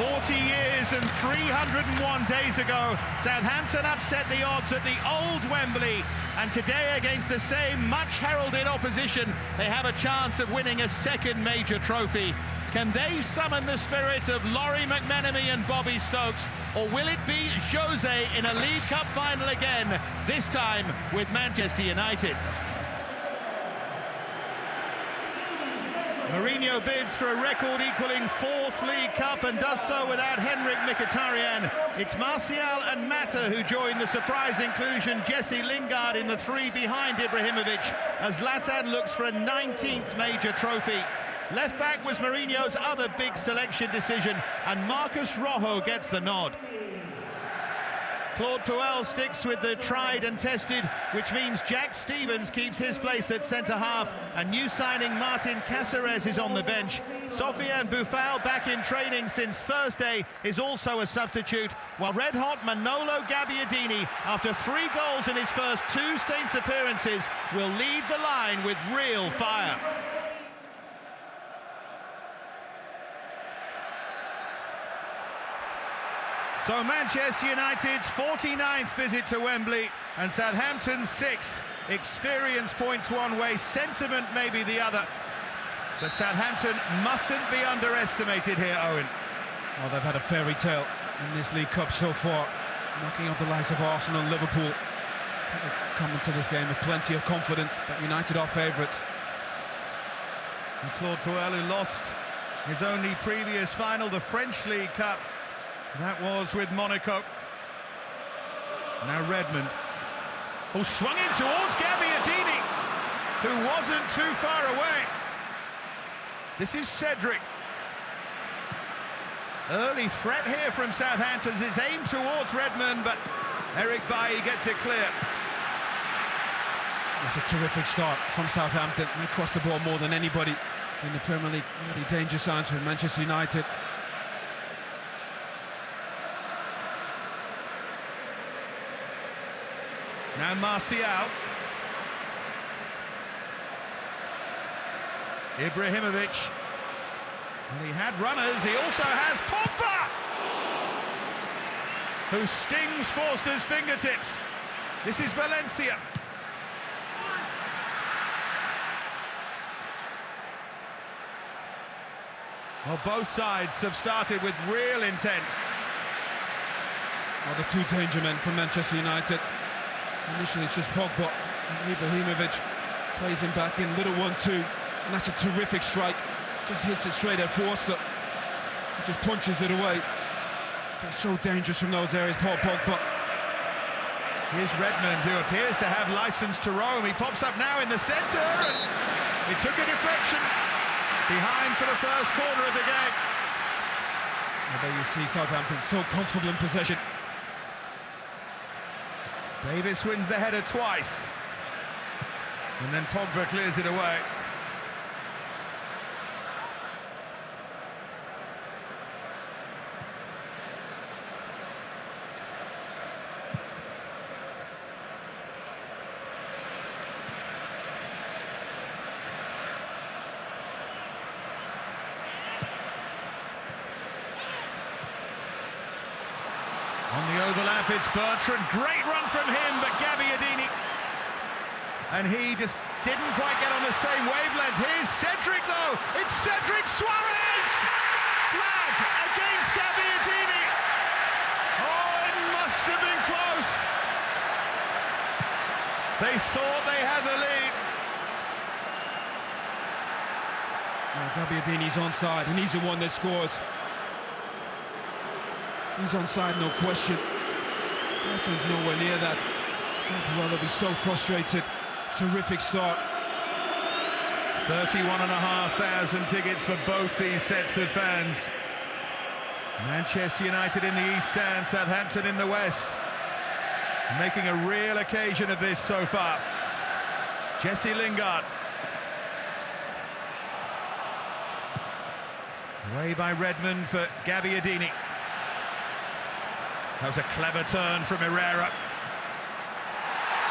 40 years and 301 days ago, Southampton upset the odds at the old Wembley, and today against the same much heralded opposition, they have a chance of winning a second major trophy. Can they summon the spirit of Laurie McMenemy and Bobby Stokes, or will it be Jose in a League Cup final again, this time with Manchester United? Mourinho bids for a record-equaling fourth League Cup and does so without Henrik Mkhitaryan. It's Martial and Mata who join the surprise inclusion Jesse Lingard in the three behind Ibrahimović, as Zlatan looks for a 19th major trophy. Left back was Mourinho's other big selection decision, and Marcus Rojo gets the nod. Claude Puel sticks with the tried and tested, which means Jack Stevens keeps his place at centre-half, and new signing Martin Cáceres is on the bench. Sofiane Boufal, back in training since Thursday, is also a substitute, while red-hot Manolo Gabbiadini, after 3 goals in his first 2 Saints appearances, will lead the line with real fire. So Manchester United's 49th visit to Wembley and Southampton's 6th. Experience points one way, sentiment maybe the other. But Southampton mustn't be underestimated here, Owen. Well, they've had a fairy tale in this League Cup so far, knocking out the likes of Arsenal and Liverpool. They're coming to this game with plenty of confidence, but United are favourites. And Claude Puel, who lost his only previous final, the French League Cup. That was with Monaco. Now Redmond, who swung in towards Gabbiadini, who wasn't too far away. This is Cedric. Early threat here from Southampton. It's aimed towards Redmond, but Eric Bailly gets it clear. It's a terrific start from Southampton. They crossed the ball more than anybody in the Premier League. Really danger signs for Manchester United. Now Martial. Ibrahimović. And he had runners, he also has Pogba, who stings Forster's fingertips. This is Valencia. Well, both sides have started with real intent. Well, the 2 danger men from Manchester United. Initially it's just Pogba, and Ibrahimović plays him back in, little 1-2, and that's a terrific strike. Just hits it straight at Forster. He just punches it away. But it's so dangerous from those areas, Paul Pogba. Here's Redmond, who appears to have license to roam. He pops up now in the centre, and he took a deflection behind for the first corner of the game. And there you see Southampton so comfortable in possession. Davis wins the header twice, and then Pogba clears it away. On the overlap, it's Bertrand. Great run from him, but Gabbiadini. And he just didn't quite get on the same wavelength. Here's Cedric, though. It's Cedric Suarez! Flag against Gabbiadini. Oh, it must have been close. They thought they had the lead. Oh, Gabbiadini's onside, and he's the one that scores. He's onside, no question. Bertrand's nowhere near that. Well, they'll be so frustrated. Terrific start. 31,500 tickets for both these sets of fans. Manchester United in the East Stand, Southampton in the West. Making a real occasion of this so far. Jesse Lingard. Away by Redmond for Gabbiadini. That was a clever turn from Herrera.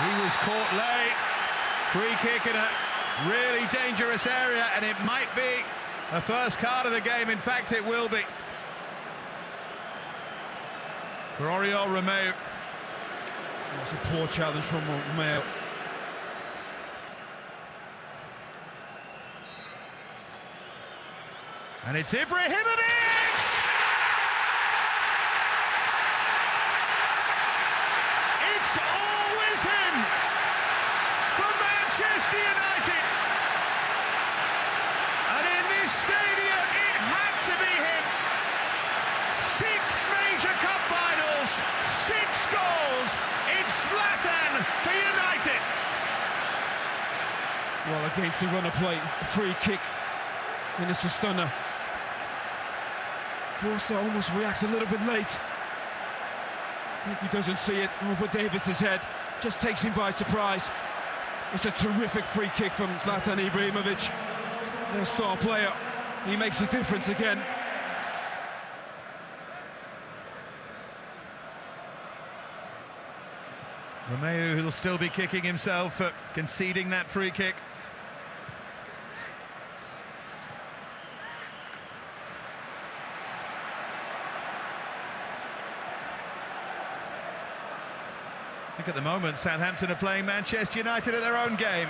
He was caught late. Free kick in a really dangerous area, and it might be the first card of the game. In fact, it will be. for Oriol Romeu. That's a poor challenge from Romeu. And it's Ibrahimović! It's always him for Manchester United. And in this stadium, it had to be him. 6 major cup finals, 6 goals. It's Zlatan for United. Well, against the run of play, a free kick, and it's a stunner. Forster almost reacts a little bit late. I think he doesn't see it over Davis's head. Just takes him by surprise. It's a terrific free kick from Zlatan Ibrahimović. Their star player. He makes a difference again. Romeu, who'll still be kicking himself for conceding that free kick. I think at the moment Southampton are playing Manchester United at their own game.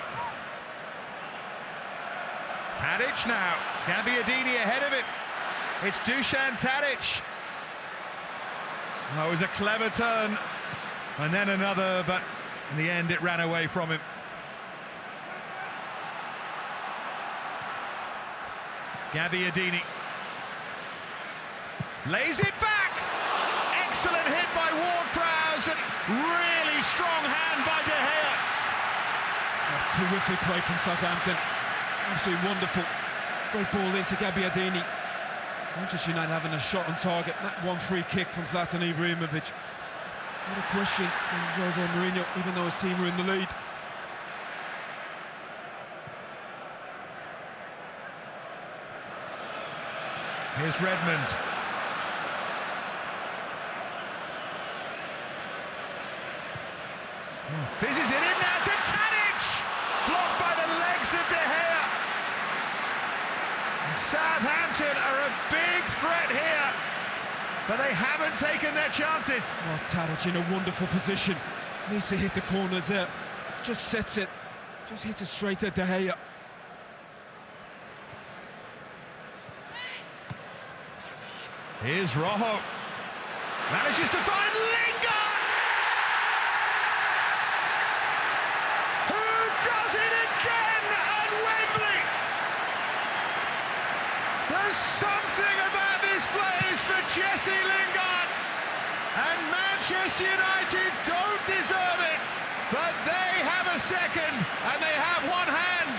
Tadic now, Gabbiadini ahead of it. It's Dusan Tadic. Oh, it was a clever turn, and then another, but in the end it ran away from him. Gabbiadini lays it back. Excellent hit by Ward-Prowse, and really strong hand by De Gea. A terrific play from Southampton. Absolutely wonderful. Great ball into Gabbiadini. Manchester United having a shot on target. That one free kick from Zlatan Ibrahimović. What a questions from Jose Mourinho, even though his team were in the lead. Here's Redmond. Fizzes it in now to Tadic! Blocked by the legs of De Gea. And Southampton are a big threat here, but they haven't taken their chances. Oh, Tadic in a wonderful position. Needs to hit the corners there. Just sets it. Just hits it straight at De Gea. Here's Rojo. Manages to find Lingard! Who does it again at Wembley? There's something about this place for Jesse Lingard. And Manchester United don't deserve it, but they have a second, and they have one hand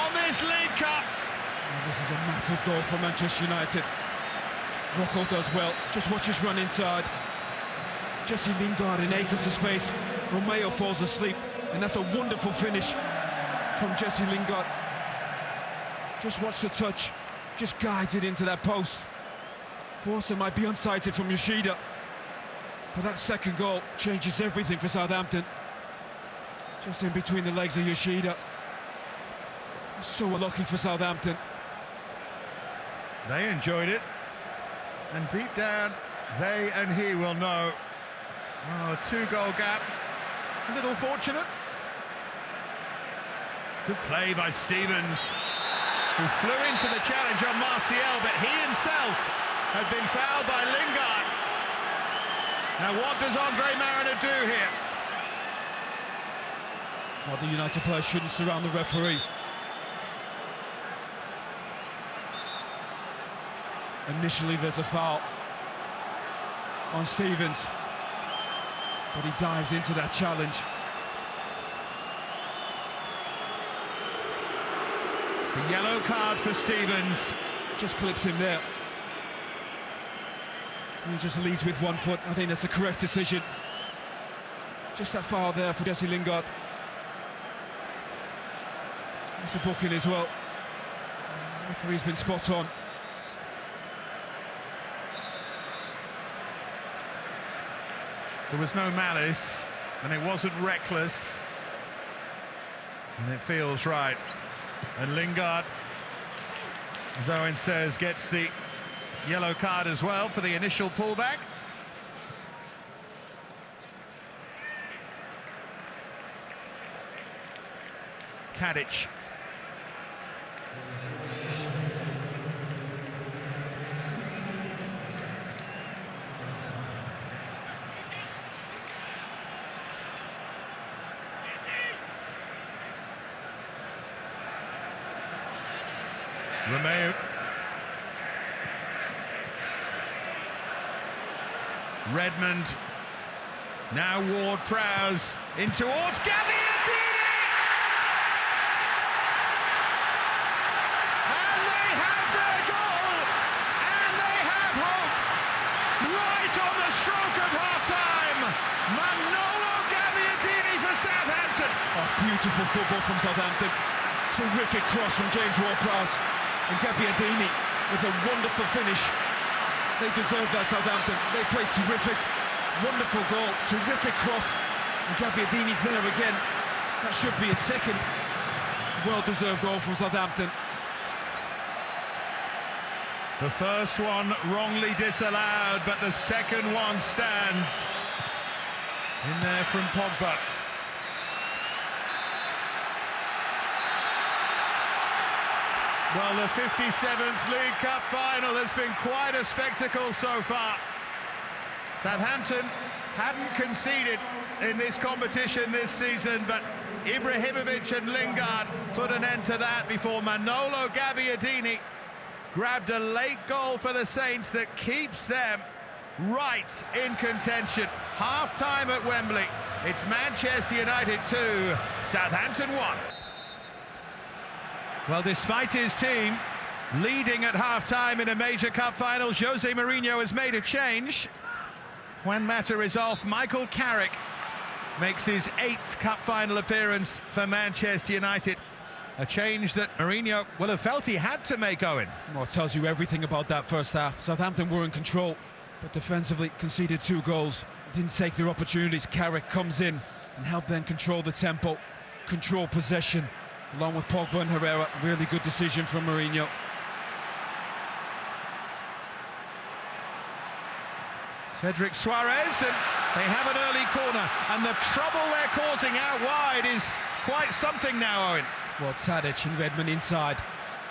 on this League Cup. Oh, this is a massive goal for Manchester United. Rocco does well, just watch us run inside. Jesse Lingard in acres of space. Romeu falls asleep, and that's a wonderful finish from Jesse Lingard. Just watch the touch, just guides it into that post. Forster might be unsighted from Yoshida, but that second goal changes everything for Southampton. Just in between the legs of Yoshida. So lucky for Southampton. They enjoyed it. And deep down, they and he will know. Oh, a 2-goal gap. A little fortunate. Good play by Stevens, who flew into the challenge on Martial, but he himself had been fouled by Lingard. Now, what does Andre Mariner do here? Well, the United players shouldn't surround the referee. Initially there's a foul on Stevens, but he dives into that challenge. The yellow card for Stevens. Just clips him there. He just leads with one foot. I think that's the correct decision. Just that foul there for Jesse Lingard. That's a booking as well. The referee's been spot on. There was no malice, and it wasn't reckless, and it feels right. And Lingard, as Owen says, gets the yellow card as well for the initial pullback. Tadić. Romeu. Redmond. Now Ward-Prowse in towards Gagliardini! And they have their goal! And they have hope! Right on the stroke of half-time! Manolo Gagliardini for Southampton! Oh, beautiful football from Southampton. Terrific cross from James Ward-Prowse. And Gagliardini with a wonderful finish. They deserve that, Southampton. They played terrific. Wonderful goal, terrific cross. And Gagliardini's there again. That should be a second well-deserved goal from Southampton. The first one wrongly disallowed, but the second one stands. In there from Pogba. Well, the 57th League Cup final has been quite a spectacle so far. Southampton hadn't conceded in this competition this season, but Ibrahimović and Lingard put an end to that before Manolo Gagliardini grabbed a late goal for the Saints that keeps them right in contention. Half-time at Wembley. It's Manchester United 2, Southampton 1. Well, despite his team leading at half-time in a major cup final, Jose Mourinho has made a change. When Mata is off, Michael Carrick makes his 8th cup final appearance for Manchester United. A change that Mourinho will have felt he had to make, Owen. Well, it tells you everything about that first half. Southampton were in control, but defensively conceded 2 goals. Didn't take their opportunities. Carrick comes in and helped them control the tempo, control possession, along with Pogba and Herrera. Really good decision from Mourinho. Cedric Suarez, and they have an early corner, and the trouble they're causing out wide is quite something now, Owen. Well, Tadić and Redmond inside,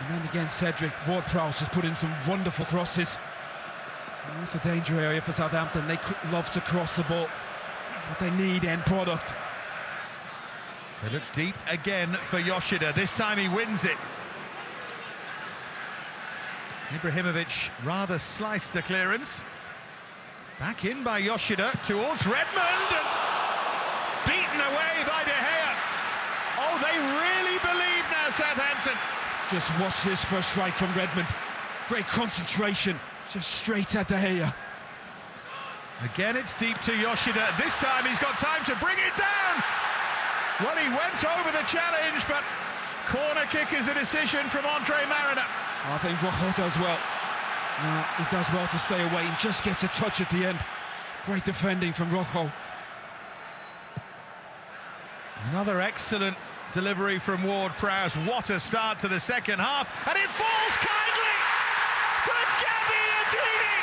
and then again Cedric. Ward-Prowse has put in some wonderful crosses. And that's a danger area for Southampton. They love to cross the ball, but they need end product. They look deep again for Yoshida. This time he wins it. Ibrahimović rather sliced the clearance. Back in by Yoshida towards Redmond, and beaten away by De Gea. Oh, they really believe now, Southampton. Just watch this first strike from Redmond. Great concentration, just straight at De Gea. Again, it's deep to Yoshida. This time he's got time to bring it down. Well, he went over the challenge, but corner kick is the decision from Andre Mariner. I think Rojo does well. He does well to stay away and just gets a touch at the end. Great defending from Rojo. Another excellent delivery from Ward-Prowse. What a start to the second half, and it falls kindly for Gagliardini.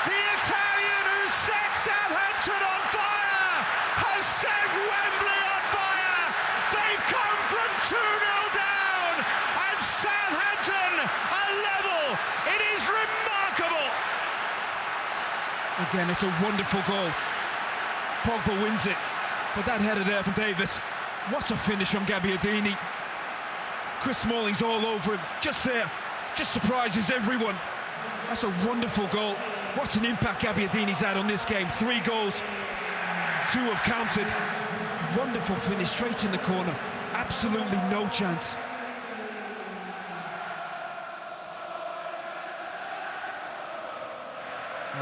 The Italian who set Southampton on fire has set Wembley on fire. They've come from 2-0 down, and Southampton are level. It is remarkable. Again, it's a wonderful goal. Pogba wins it, but that header there from Davis. What a finish from Gagliardini. Chris Smalling's all over him, just there, just surprises everyone. That's a wonderful goal. What an impact Gagliardini's had on this game. 3 goals, 2 have counted. Wonderful finish, straight in the corner. Absolutely no chance.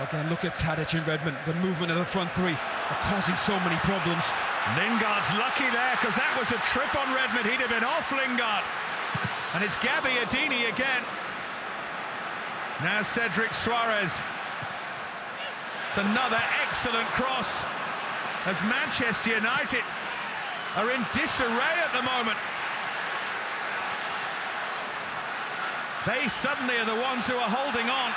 Again, look at Tadić and Redmond. The movement of the front 3 are causing so many problems. Lingard's lucky there, because that was a trip on Redmond. He'd have been off Lingard. And it's Gagliardini again. Now Cedric Suarez. It's another excellent cross, as Manchester United are in disarray at the moment. They suddenly are the ones who are holding on.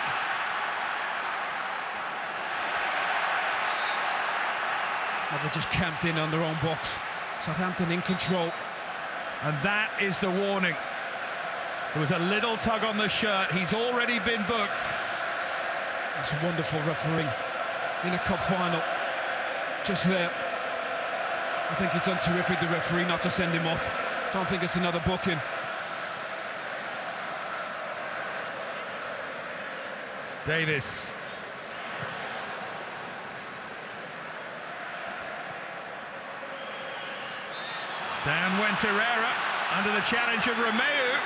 Well, they just camped in on their own box. Southampton in control. And that is the warning. There was a little tug on the shirt. He's already been booked. That's wonderful refereeing in a cup final. Just there. I think he's done terrific, the referee, not to send him off. Don't think it's another booking. Davis. Down went Herrera under the challenge of Romeu.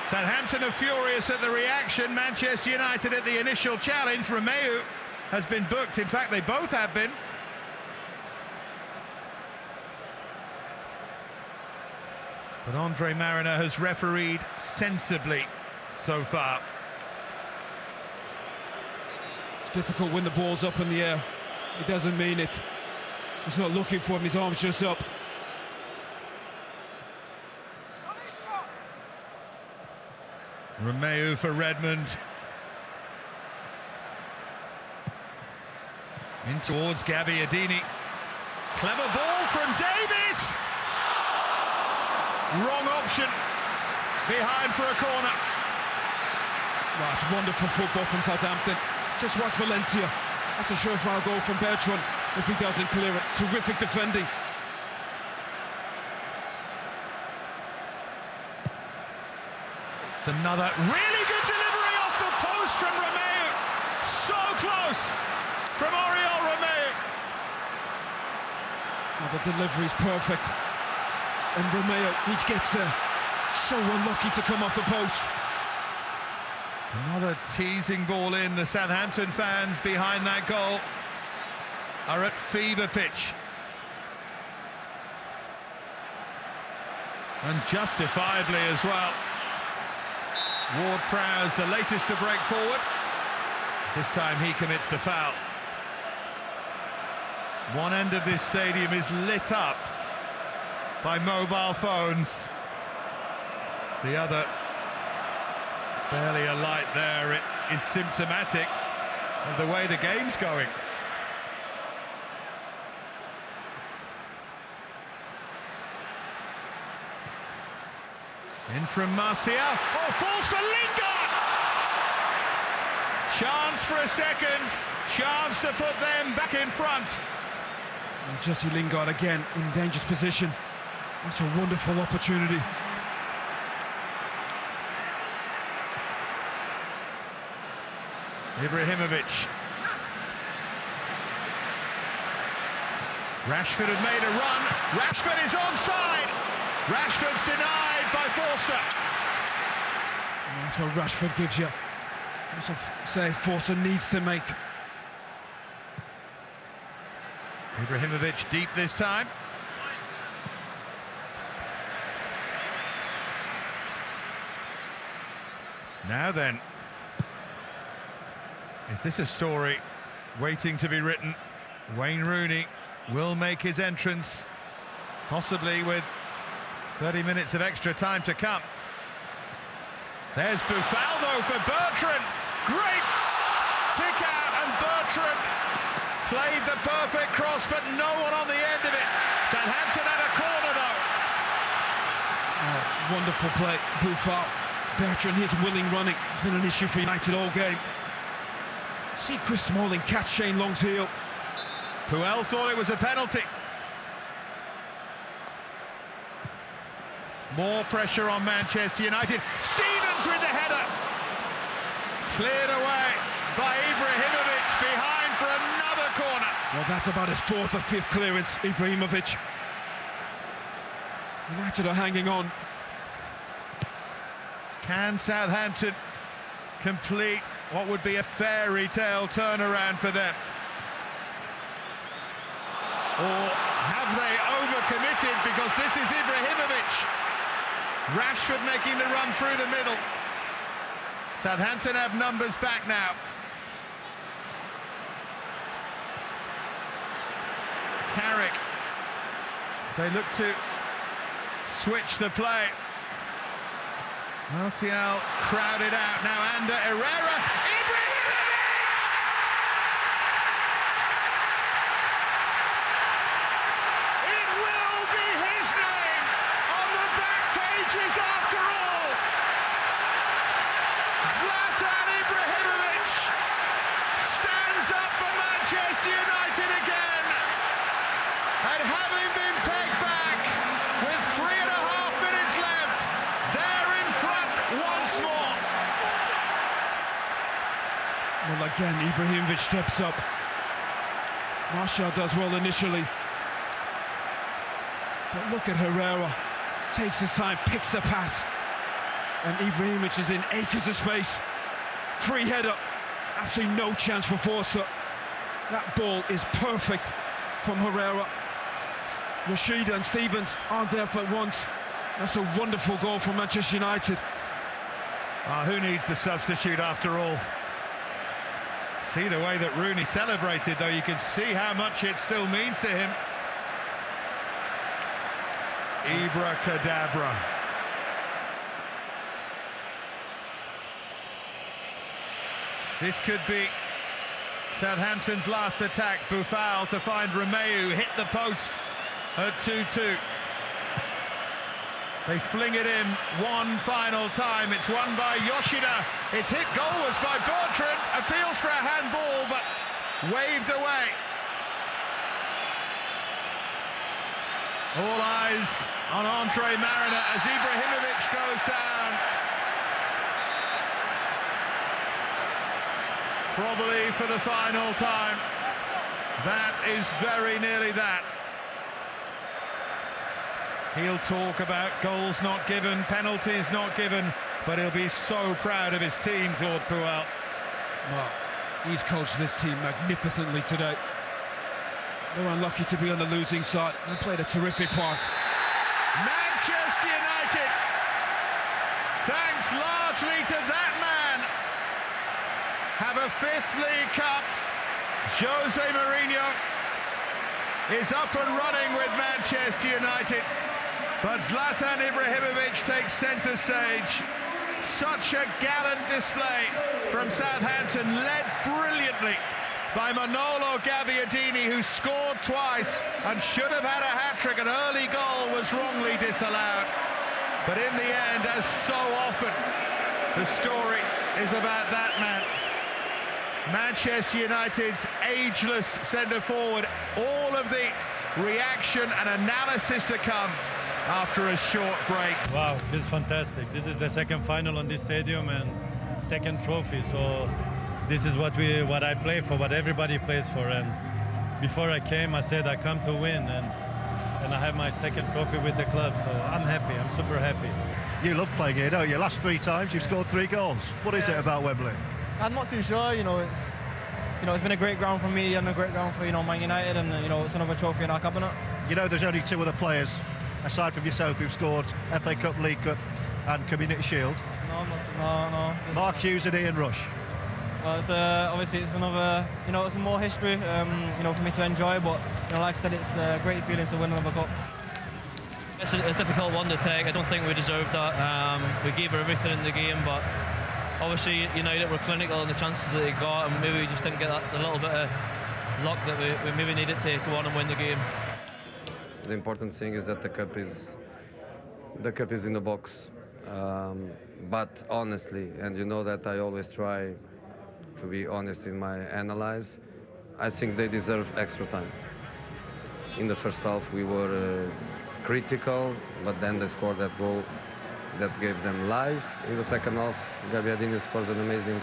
Southampton are furious at the reaction. Manchester United at the initial challenge. Romeu has been booked. In fact, they both have been. But Andre Mariner has refereed sensibly so far. It's difficult when the ball's up in the air. He doesn't mean it. He's not looking for him, his arm's just up. Romeu for Redmond. In towards Gabbiadini. Clever ball from Davis. Wrong option. Behind for a corner. Well, that's wonderful football from Southampton. Just watch Valencia. That's a surefire goal from Bertrand if he doesn't clear it. Terrific defending. It's another really good delivery off the post from Romeu. So close from Oriol Romeu. Well, the delivery's perfect. And Romeu, he gets there. So unlucky to come off the post. Another teasing ball in. The Southampton fans behind that goal are at fever pitch. And justifiably as well. Ward-Prowse, the latest to break forward. This time he commits the foul. One end of this stadium is lit up by mobile phones. The other barely a light there. It is symptomatic of the way the game's going. In from Martial. Oh, falls for Lingard! Chance for a second. Chance to put them back in front. And Jesse Lingard again in dangerous position. That's a wonderful opportunity. Ibrahimović. Rashford had made a run. Rashford is onside. Rashford's denied by Forster. And that's what Rashford gives you. That's a save Forster needs to make. Ibrahimović deep this time. Now then, is this a story waiting to be written? Wayne Rooney will make his entrance, possibly with 30 minutes of extra time to come. There's Bufaldo for Bertrand. Great pick out, and Bertrand played the perfect cross, but no one on the end of it. Southampton had a corner though. Oh, wonderful play, Bufal. Bertrand, his willing running, has been an issue for United all game. See Chris Smalling catch Shane Long's heel. Puel thought it was a penalty. More pressure on Manchester United. Stevens with the header. Cleared away by Ibrahimović, behind for another corner. Well, that's about his fourth or fifth clearance, Ibrahimović. United are hanging on. Can Southampton complete what would be a fairy tale turnaround for them? Or have they overcommitted, because this is Ibrahimović. Rashford making the run through the middle. Southampton have numbers back now. Carrick. They look to switch the play. Martial crowded out now under Herrera. Ibrahimović! Well, again, Ibrahimović steps up. Martial does well initially. But look at Herrera. Takes his time, picks a pass. And Ibrahimović is in acres of space. Free header. Absolutely no chance for Forster. That ball is perfect from Herrera. Rashida and Stevens aren't there for once. That's a wonderful goal from Manchester United. Who needs the substitute after all? See the way that Rooney celebrated, though. You can see how much it still means to him. Ibracadabra. This could be Southampton's last attack. Boufal to find Romeu, hit the post at 2-2. They fling it in one final time. It's won by Yoshida. It's hit goalwards by Bertrand. Appeals for a handball, but waved away. All eyes on Andre Mariner as Ibrahimović goes down. Probably for the final time. That is very nearly that. He'll talk about goals not given, penalties not given, but he'll be so proud of his team, Claude Puel. Well, he's coached this team magnificently today. They're unlucky to be on the losing side. They played a terrific part. Manchester United, thanks largely to that man, have a 5th League Cup. Jose Mourinho is up and running with Manchester United. But Zlatan Ibrahimović takes centre stage. Such a gallant display from Southampton, led brilliantly by Manolo Gabbiadini, who scored twice and should have had a hat-trick. An early goal was wrongly disallowed. But in the end, as so often, the story is about that man. Manchester United's ageless centre-forward. All of the reaction and analysis to come after a short break. Wow, it feels fantastic. This is the second final on this stadium and second trophy, so this is what I play for, what everybody plays for. And before I came, I said I come to win, and I have my second trophy with the club, so I'm happy. I'm super happy. You love playing here, don't you? Last 3 times you've scored 3 goals. What is it about Wembley? I'm not too sure. It's been a great ground for me and a great ground for Man United, and it's another trophy in our cabinet. There's only 2 other players aside from yourself who've scored FA Cup, League Cup and Community Shield. No. Mark Hughes and Ian Rush. Well, obviously it's another, it's more history, for me to enjoy. But like I said, it's a great feeling to win another cup. It's a difficult one to take. I don't think we deserved that. We gave her everything in the game, but obviously United were clinical in the chances that they got, and maybe we just didn't get a little bit of luck that we maybe needed to go on and win the game. The important thing is that the cup is in the box. But honestly, and you know that I always try to be honest in my analyze, I think they deserve extra time. In the first half we were critical, but then they scored that goal that gave them life. In the second half, Gabbiadini scores an amazing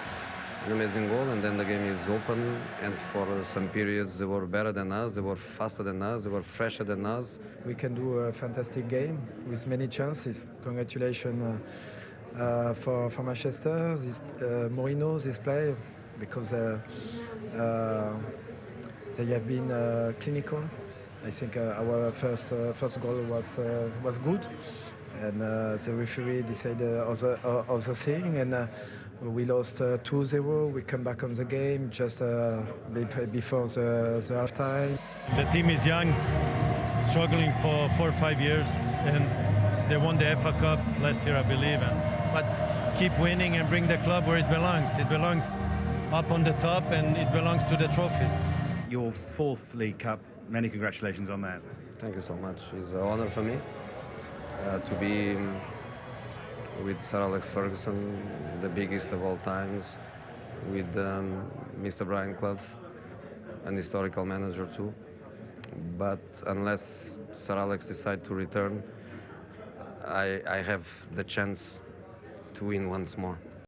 goal, and then the game is open, and for some periods they were better than us, they were faster than us, they were fresher than us. We can do a fantastic game with many chances. Congratulations for Manchester, Mourinho, this play, because they have been clinical. I think our first goal was good, and the referee decided other thing, and we lost 2-0. We come back on the game just before the halftime. The team is young, struggling for 4 or 5 years, and they won the FA Cup last year, I believe. But keep winning and bring the club where it belongs. It belongs up on the top, and it belongs to the trophies. Your 4th League Cup. Many congratulations on that. Thank you so much. It's an honor for me to be with Sir Alex Ferguson, the biggest of all times, with Mr. Brian Clough, an historical manager too. But unless Sir Alex decides to return, I have the chance to win once more.